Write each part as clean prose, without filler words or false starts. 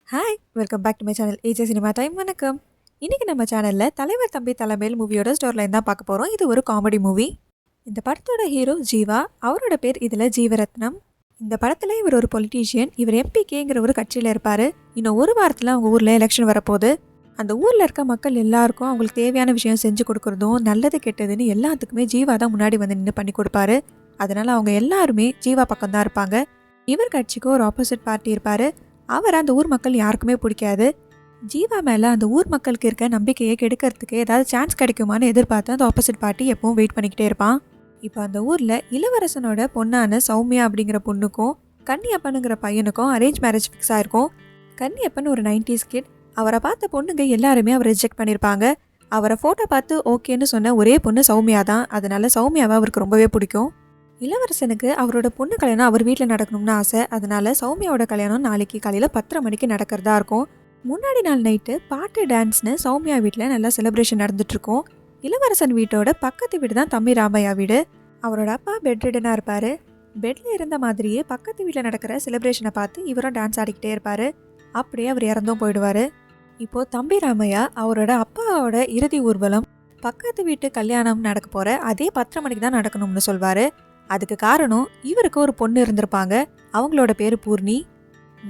Hi welcome back to my channel AJ cinema time. வணக்கம். இன்னைக்கு நம்ம சேனலில் தலைவர் தம்பி தலைமையில் மூவியோட ஸ்டோரி லைன் தான் பார்க்க போகிறோம். இது ஒரு காமெடி மூவி. இந்த படத்தோட ஹீரோ ஜீவா. அவரோட பேர் இதில் ஜீவரத்னம். இந்த படத்தில் இவர் ஒரு பொலிட்டீஷியன். இவர் எம்பிகேங்கிற ஒரு கட்சியில் இருப்பார். இன்னும் ஒரு வாரத்தில் அவங்க ஊரில் எலெக்ஷன் வரப்போகுது. அந்த ஊரில் இருக்க மக்கள் எல்லாருக்கும் அவங்களுக்கு தேவையான விஷயம் செஞ்சு கொடுக்குறதும் நல்லது கெட்டதுன்னு எல்லாத்துக்குமே ஜீவா தான் முன்னாடி வந்து நின்று பண்ணி கொடுப்பாரு. அதனால அவங்க எல்லாருமே ஜீவா பக்கம் தான் இருப்பாங்க. இவர் கட்சிக்கு ஒரு ஆப்போசிட் பார்ட்டி இருப்பார். அவர் அந்த ஊர் மக்கள் யாருக்குமே பிடிக்காது. ஜீவா மேலே அந்த ஊர் மக்களுக்கு இருக்க நம்பிக்கையை கெடுக்கிறதுக்கு ஏதாவது சான்ஸ் கிடைக்குமான்னு எதிர்பார்த்து அந்த ஆப்போசிட் பார்ட்டி எப்பவும் வெயிட் பண்ணிக்கிட்டே இருப்பான். இப்போ அந்த ஊரில் இளவரசனோட பொண்ணான சௌமியா அப்படிங்கிற பொண்ணுக்கும் கன்னியப்பனுங்கிற பையனுக்கும் அரேஞ்ச் மேரேஜ் ஃபிக்ஸ் ஆயிருக்கும். கன்னியப்பன் ஒரு 90s கிட். அவரை பார்த்த பொண்ணுங்க எல்லாருமே அவர் ரிஜெக்ட் பண்ணியிருப்பாங்க. அவரை ஃபோட்டோ பார்த்து ஓகேன்னு சொன்ன ஒரே பொண்ணு சௌமியா தான். அதனால சௌமியாவை அவருக்கு ரொம்பவே பிடிக்கும். இளவரசனுக்கு அவரோட பொண்ணு கல்யாணம் அவர் வீட்டில் நடக்கணும்னு ஆசை. அதனால சௌமியாவோட கல்யாணம் நாளைக்கு காலையில் 10:30 மணிக்கு நடக்கிறதா இருக்கும். முன்னாடி நாள் நைட்டு பாட்டு டான்ஸ்னு சௌமியா வீட்டில் நல்லா செலிப்ரேஷன் நடந்துட்டுருக்கோம். இளவரசன் வீட்டோட பக்கத்து வீடு தான் தம்பி ராமையா வீடு. அவரோட அப்பா பெட் ரிடனாக இருப்பார். பெட்டில் இருந்த மாதிரியே பக்கத்து வீட்டில் நடக்கிற செலிப்ரேஷனை பார்த்து இவரும் டான்ஸ் ஆடிக்கிட்டே இருப்பார். அப்படியே அவர் இறந்தும் போயிடுவார். இப்போது தம்பி ராமையா அவரோட அப்பாவோட இறுதி ஊர்வலம் பக்கத்து வீட்டு கல்யாணம் நடக்க போகிற அதே 10:30 மணிக்கு தான் நடக்கணும்னு சொல்வார். அதுக்கு காரணம் இவருக்கு ஒரு பொண்ணு இருந்திருப்பாங்க. அவங்களோட பேர் பூர்ணி.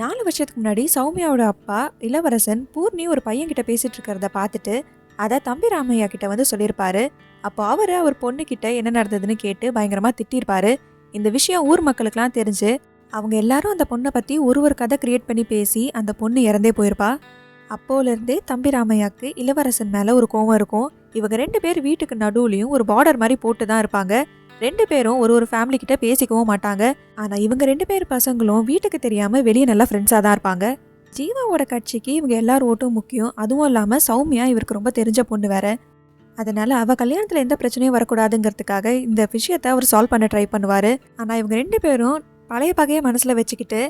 4 வருஷத்துக்கு முன்னாடி சௌமியாவோட அப்பா இளவரசன் பூர்ணி ஒரு பையன்கிட்ட பேசிட்டு இருக்கிறத பார்த்துட்டு அதை தம்பி ராமையா கிட்ட வந்து சொல்லியிருப்பாரு. அப்போ அவர் பொண்ணுக்கிட்ட என்ன நடந்ததுன்னு கேட்டு பயங்கரமா திட்டிருப்பாரு. இந்த விஷயம் ஊர் மக்களுக்கெல்லாம் தெரிஞ்சு அவங்க எல்லாரும் அந்த பொண்ணை பத்தி ஒரு கதை கிரியேட் பண்ணி பேசி அந்த பொண்ணு இறந்தே போயிருப்பா. அப்போலேருந்தே தம்பி ராமையாக்கு இளவரசன் மேல ஒரு கோவம் இருக்கும். இவங்க 2 பேர் வீட்டுக்கு நடுவுலையும் ஒரு பார்டர் மாதிரி போட்டு தான் இருப்பாங்க. 2 பேரும் ஒரு ஃபேமிலி கிட்ட பேசிக்கவும் மாட்டாங்க. ஆனா இவங்க 2 பேர் பசங்களும் வீட்டுக்கு தெரியாம வெளியே நல்லா ஃப்ரெண்ட்ஸா தான் இருப்பாங்க. ஜீவாவோட கட்சிக்கு இவங்க எல்லாரும் ஓட்டும் முக்கியம். அதுவும் இல்லாம சௌமியா இவருக்கு ரொம்ப தெரிஞ்ச பொண்ணு வேற. அதனால அவ கல்யாணத்துல எந்த பிரச்சனையும் வரக்கூடாதுங்கிறதுக்காக இந்த விஷயத்த அவர் சால்வ் பண்ண ட்ரை பண்ணுவாரு. ஆனா இவங்க 2 பேரும் பழைய பகையை மனசுல வச்சுக்கிட்டு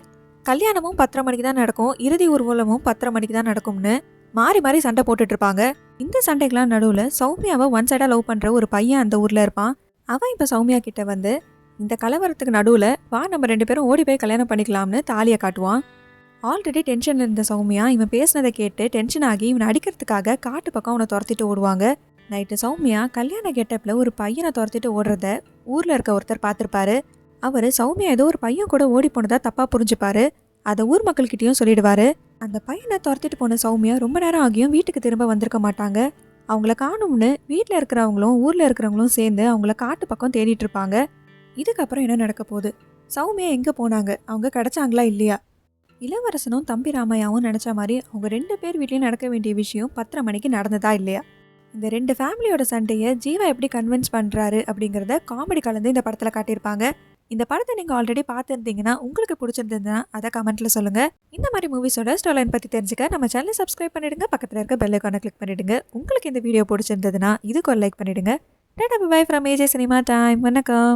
கல்யாணமும் 10:30 மணிக்கு தான் நடக்கும், இறுதி ஊர்வலமும் 10:30 மணிக்கு தான் நடக்கும்னு மாறி மாறி சண்டை போட்டுட்டு இருப்பாங்க. இந்த சண்டைக்கெல்லாம் நடுவுல சௌமியாவை ஒன் சைடா லவ் பண்ற ஒரு பையன் அந்த ஊர்ல இருப்பான். அவன் இப்போ சௌமியா கிட்ட வந்து இந்த கலவரத்துக்கு நடுவில் வா நம்ம 2 பேரும் ஓடி போய் கல்யாணம் பண்ணிக்கலாம்னு தாலியை காட்டுவான். ஆல்ரெடி டென்ஷனில் இருந்த சௌமியா இவன் பேசினதை கேட்டு டென்ஷன் ஆகி இவனை அடிக்கிறதுக்காக காட்டு பக்கம் அவனை துரத்திட்டு ஓடுவாங்க. நைட்டு சௌமியா கல்யாண கெட்டப்பில் ஒரு பையனை துரத்திட்டு ஓடுறத ஊரில் இருக்க ஒருத்தர் பார்த்துருப்பாரு. அவர் சௌமியா ஏதோ ஒரு பையன் கூட ஓடி போனதா தப்பாக புரிஞ்சுப்பாரு. அதை ஊர் மக்கள்கிட்டையும் சொல்லிடுவாரு. அந்த பையனை துரத்திட்டு போன சௌமியா ரொம்ப நேரம் ஆகியும் வீட்டுக்கு திரும்ப வந்திருக்க மாட்டாங்க. அவங்கள காணும்னு வீட்டில் இருக்கிறவங்களும் ஊரில் இருக்கிறவங்களும் சேர்ந்து அவங்கள காட்டு பக்கம் தேடிட்டு இருப்பாங்க. இதுக்கப்புறம் என்ன நடக்க போகுது? சௌமியா எங்கே போனாங்க? அவங்க கிடைச்சாங்களா இல்லையா? இளவரசனும் தம்பி ராமையாவும் நினச்ச மாதிரி அவங்க 2 பேர் வீட்லேயும் நடக்க வேண்டிய விஷயம் 10:30 மணிக்கு நடந்ததா இல்லையா? இந்த 2 ஃபேமிலியோட சண்டையை ஜீவா எப்படி கன்வின்ஸ் பண்ணுறாரு அப்படிங்கிறத காமெடி கலந்து இந்த படத்தில் காட்டியிருப்பாங்க. இந்த படத்தை நீங்கள் ஆல்ரெடி பார்த்துருந்தீங்கன்னா உங்களுக்கு பிடிச்சிருந்ததுன்னா அதை கமெண்ட்டில் சொல்லுங்கள். இந்த மாதிரி மூவிஸோட ஸ்டோரி பற்றி தெரிஞ்சுக்க நம்ம சேனலை சப்ஸ்கிரைப் பண்ணிவிடுங்க. பக்கத்தில் இருக்க பெல் ஐகானை கிளிக் பண்ணிவிடுங்க. உங்களுக்கு இந்த வீடியோ பிடிச்சிருந்ததுன்னா இதுக்கு ஒரு லைக் பண்ணிவிடுங்க. Ta-ta bye from AJ cinema time. வணக்கம்.